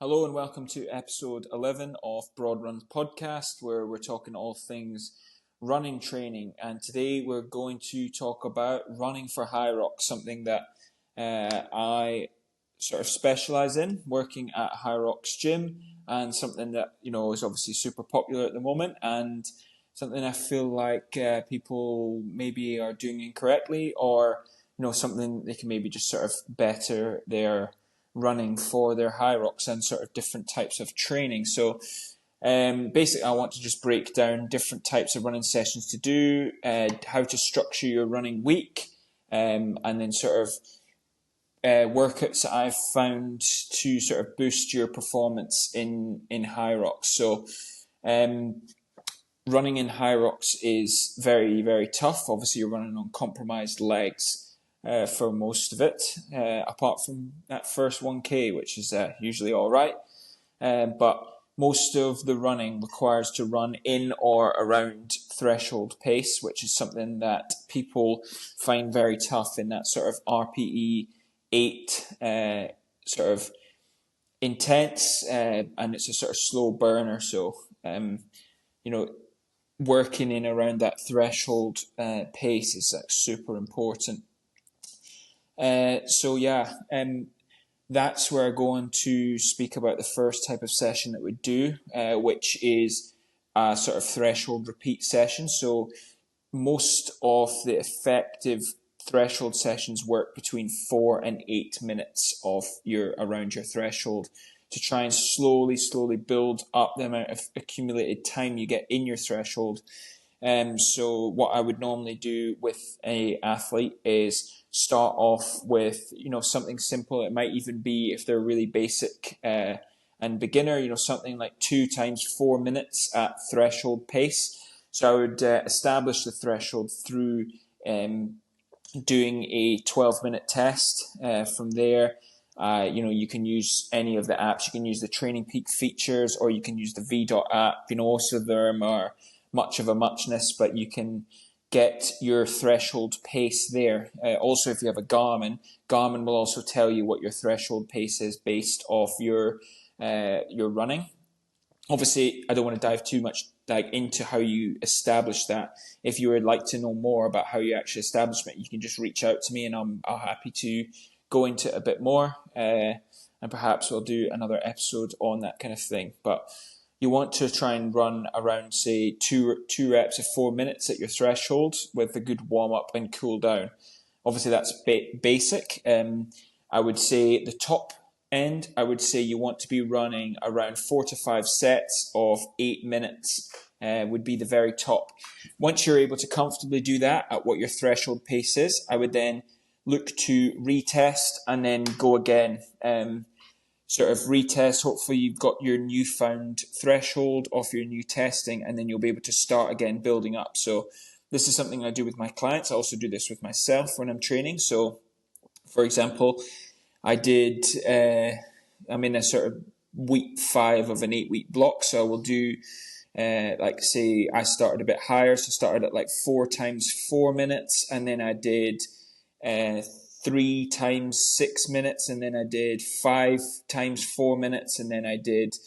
Hello and welcome to episode 11 of Broadrun podcast, where we're talking all things running training. And today we're going to talk about running for Hyrox, something that I sort of specialize in, working at Hyrox gym, and something that, is obviously super popular at the moment, and something I feel like people maybe are doing incorrectly, or, something they can maybe just sort of better their running for their Hyrox and sort of different types of training. So basically I want to just break down different types of running sessions to do, how to structure your running week, and then sort of workouts that I've found to sort of boost your performance in Hyrox. So running in Hyrox is very, very tough. Obviously you're running on compromised legs for most of it, apart from that first 1K, which is usually all right. But most of the running requires to run in or around threshold pace, which is something that people find very tough in that sort of RPE 8 sort of intense, and it's a sort of slow burner. So, working in around that threshold pace is like super important. That's where I'm going to speak about the first type of session that we do, which is a sort of threshold repeat session. So most of the effective threshold sessions work between 4 and 8 minutes around your threshold to try and slowly build up the amount of accumulated time you get in your threshold. So what I would normally do with an athlete is start off with, something simple. It might even be, if they're really basic and beginner, something like 2 times 4 minutes at threshold pace. So I would establish the threshold through doing a 12-minute test. From there, you can use any of the apps. You can use the Training Peak features, or you can use the V.Dot app. Most of them are much of a muchness, but you can get your threshold pace there. Also, if you have a Garmin will also tell you what your threshold pace is based off your running. Obviously, I don't want to dive too much into how you establish that. If you would like to know more about how you actually establish it, you can just reach out to me, and I'm happy to go into it a bit more. And perhaps we'll do another episode on that kind of thing. But you want to try and run around, say, two reps of 4 minutes at your threshold with a good warm-up and cool down. Obviously, that's basic. I would say the top end, I would say you want to be running around 4 to 5 sets of 8 minutes would be the very top. Once you're able to comfortably do that at what your threshold pace is, I would then look to retest and then go again. Sort of retest. Hopefully you've got your newfound threshold off your new testing, and then you'll be able to start again building up. So this is something I do with my clients. I also do this with myself when I'm training. So for example, I'm in a sort of week 5 of an 8-week block. So I will do say I started a bit higher. So I started at 4 times 4 minutes, and then I did 3 times 6 minutes, and then I did 5 times 4 minutes, and then I did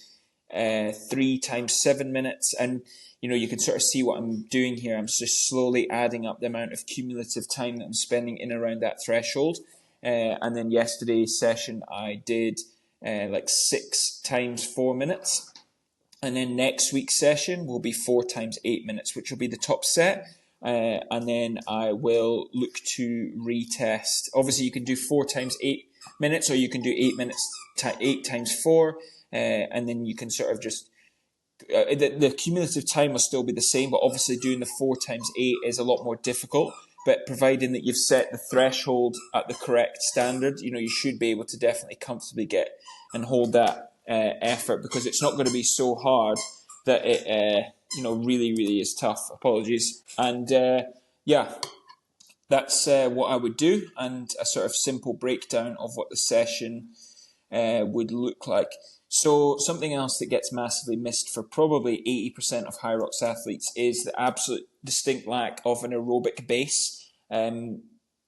3 times 7 minutes. And you can sort of see what I'm doing here. I'm just slowly adding up the amount of cumulative time that I'm spending in around that threshold. And then yesterday's session I did 6 times 4 minutes, and then next week's session will be 4 times 8 minutes, which will be the top set. And then I will look to retest. Obviously, you can do 4 times 8 minutes, or you can do 8 minutes, 8 times 4, and then you can sort of just the cumulative time will still be the same, but obviously doing the 4 times 8 is a lot more difficult. But providing that you've set the threshold at the correct standard, you should be able to definitely comfortably get and hold that effort, because it's not going to be so hard that it really, really is tough. Apologies. And that's what I would do, and a sort of simple breakdown of what the session would look like. So something else that gets massively missed for probably 80% of Hyrox athletes is the absolute distinct lack of an aerobic base.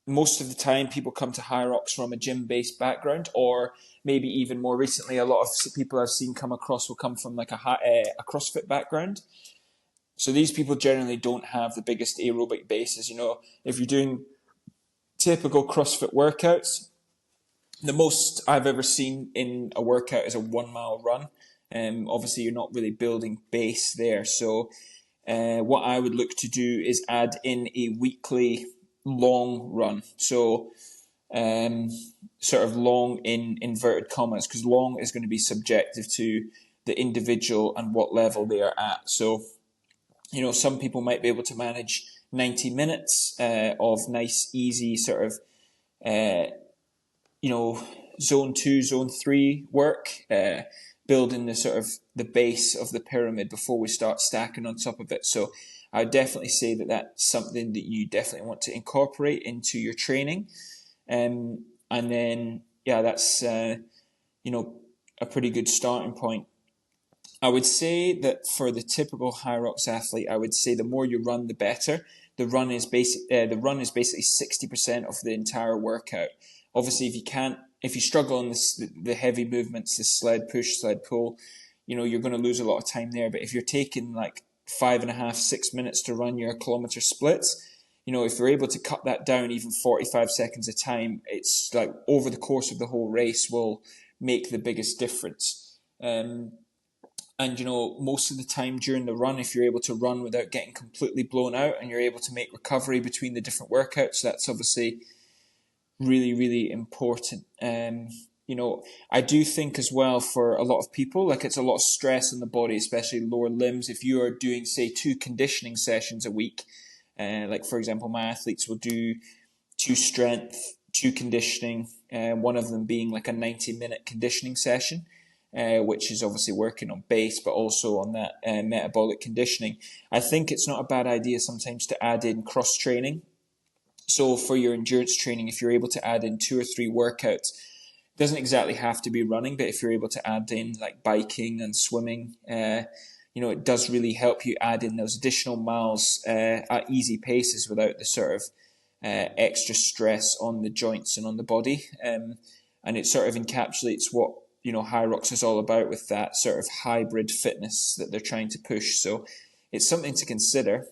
most of the time people come to Hyrox from a gym-based background, or maybe even more recently, a lot of people I've seen come across will come from like a CrossFit background. So these people generally don't have the biggest aerobic bases. If you're doing typical CrossFit workouts, the most I've ever seen in a workout is a 1 mile run. Obviously, you're not really building base there. So what I would look to do is add in a weekly long run. So sort of long in inverted commas, because long is going to be subjective to the individual and what level they are at. So, some people might be able to manage 90 minutes of nice, easy sort of, zone 2, zone 3 work, building the sort of the base of the pyramid before we start stacking on top of it. So I would definitely say that that's something that you definitely want to incorporate into your training. And then, that's, a pretty good starting point. I would say that for the typical Hyrox athlete, I would say the more you run, the better. The run is basically 60% of the entire workout. Obviously, if you struggle on the heavy movements, the sled push, sled pull, you're going to lose a lot of time there. But if you're taking like 5.5, 6 minutes to run your kilometer splits, if you're able to cut that down even 45 seconds a time, it's like over the course of the whole race will make the biggest difference. And, most of the time during the run, if you're able to run without getting completely blown out and you're able to make recovery between the different workouts, that's obviously really, really important. I do think as well for a lot of people, like it's a lot of stress on the body, especially lower limbs. If you are doing, say, 2 conditioning sessions a week, like for example, my athletes will do 2 strength, 2 conditioning, one of them being like a 90-minute conditioning session, which is obviously working on base, but also on that metabolic conditioning. I think it's not a bad idea sometimes to add in cross training. So for your endurance training, if you're able to add in 2 or 3 workouts, it doesn't exactly have to be running, but if you're able to add in like biking and swimming, it does really help you add in those additional miles at easy paces without the sort of extra stress on the joints and on the body. And it sort of encapsulates what Hyrox is all about with that sort of hybrid fitness that they're trying to push. So it's something to consider.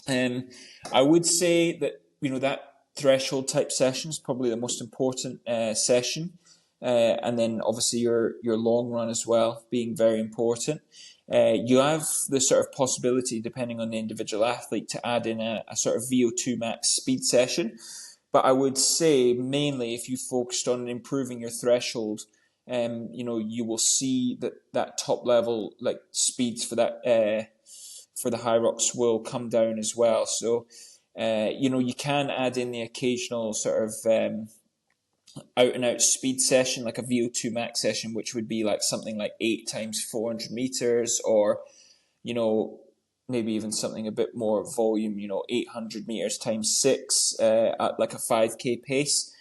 I would say that that threshold type session is probably the most important session, and then obviously your long run as well being very important. You have the sort of possibility, depending on the individual athlete, to add in a sort of VO2 max speed session. But I would say mainly if you focused on improving your threshold, you will see that top level like speeds for that for the Hyrox will come down as well. So you can add in the occasional sort of out and out speed session, like a VO2 max session, which would be like something like 8 times 400 meters, or maybe even something a bit more volume, 800 meters times 6 at like a 5k pace.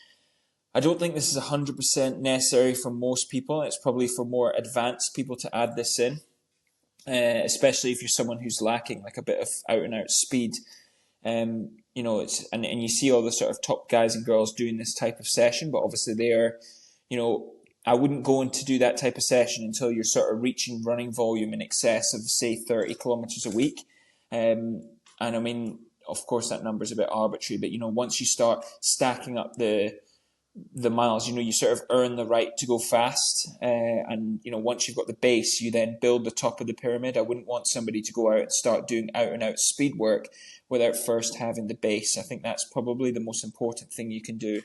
I don't think this is 100% necessary for most people. It's probably for more advanced people to add this in, especially if you're someone who's lacking like a bit of out and out speed. It's and you see all the sort of top guys and girls doing this type of session, but obviously they are, I wouldn't go in to do that type of session until you're sort of reaching running volume in excess of say 30 kilometers a week. And I mean, of course that number is a bit arbitrary, but once you start stacking up the miles, you sort of earn the right to go fast. And once you've got the base, you then build the top of the pyramid. I wouldn't want somebody to go out and start doing out and out speed work without first having the base. I think that's probably the most important thing you can do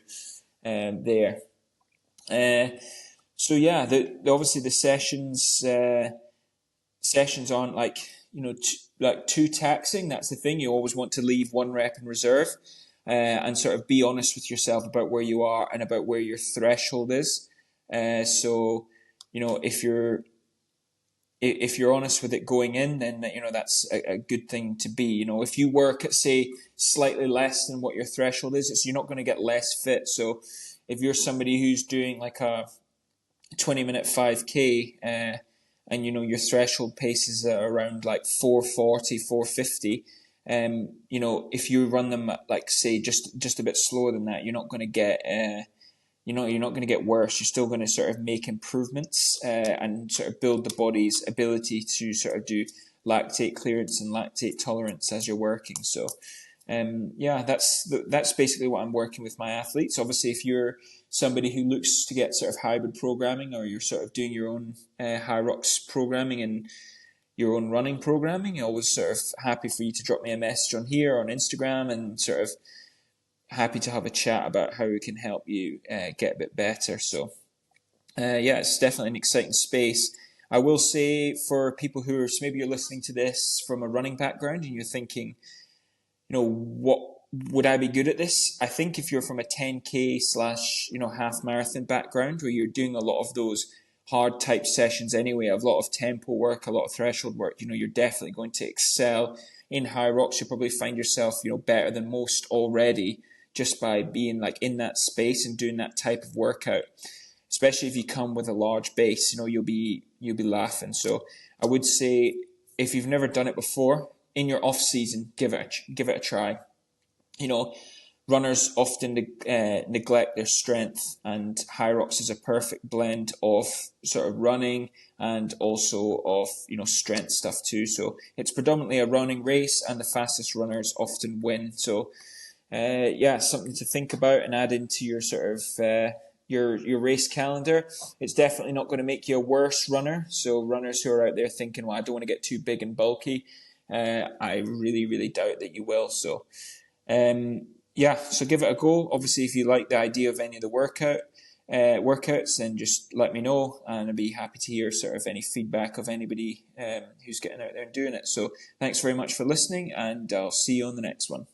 there. So yeah, obviously the sessions aren't like too taxing. That's the thing. You always want to leave 1 rep in reserve. And sort of be honest with yourself about where you are and about where your threshold is. So if you're honest with it going in, then that's a good thing to be. If you work at say slightly less than what your threshold is, you're not going to get less fit. So if you're somebody who's doing like a 20-minute 5k and your threshold pace is around like 440, 450. If you run them at, like, say, just a bit slower than that, you're not going to get you're not going to get worse. You're still going to sort of make improvements and sort of build the body's ability to sort of do lactate clearance and lactate tolerance as you're working. So that's basically what I'm working with my athletes. Obviously, if you're somebody who looks to get sort of hybrid programming, or you're sort of doing your own Hyrox programming and your own running programming, always sort of happy for you to drop me a message on here, on Instagram, and sort of happy to have a chat about how we can help you get a bit better. So it's definitely an exciting space. I will say, for people who are, so maybe you're listening to this from a running background and you're thinking, what would I be good at this? I think if you're from a 10K / half marathon background, where you're doing a lot of those hard type sessions anyway, a lot of tempo work, a lot of threshold work, you're definitely going to excel in Hyrox. You'll probably find yourself, better than most already, just by being like in that space and doing that type of workout. Especially if you come with a large base, you'll be laughing. So I would say, if you've never done it before, in your off season, give it a try. Runners often neglect their strength, and Hyrox is a perfect blend of sort of running and also of strength stuff too. So it's predominantly a running race, and the fastest runners often win. So something to think about and add into your sort of your race calendar. It's definitely not going to make you a worse runner. So runners who are out there thinking, well, I don't want to get too big and bulky, I really, really doubt that you will. So so give it a go. Obviously, if you like the idea of any of the workouts, then just let me know, and I'd be happy to hear sort of any feedback of anybody who's getting out there and doing it. So thanks very much for listening, and I'll see you on the next one.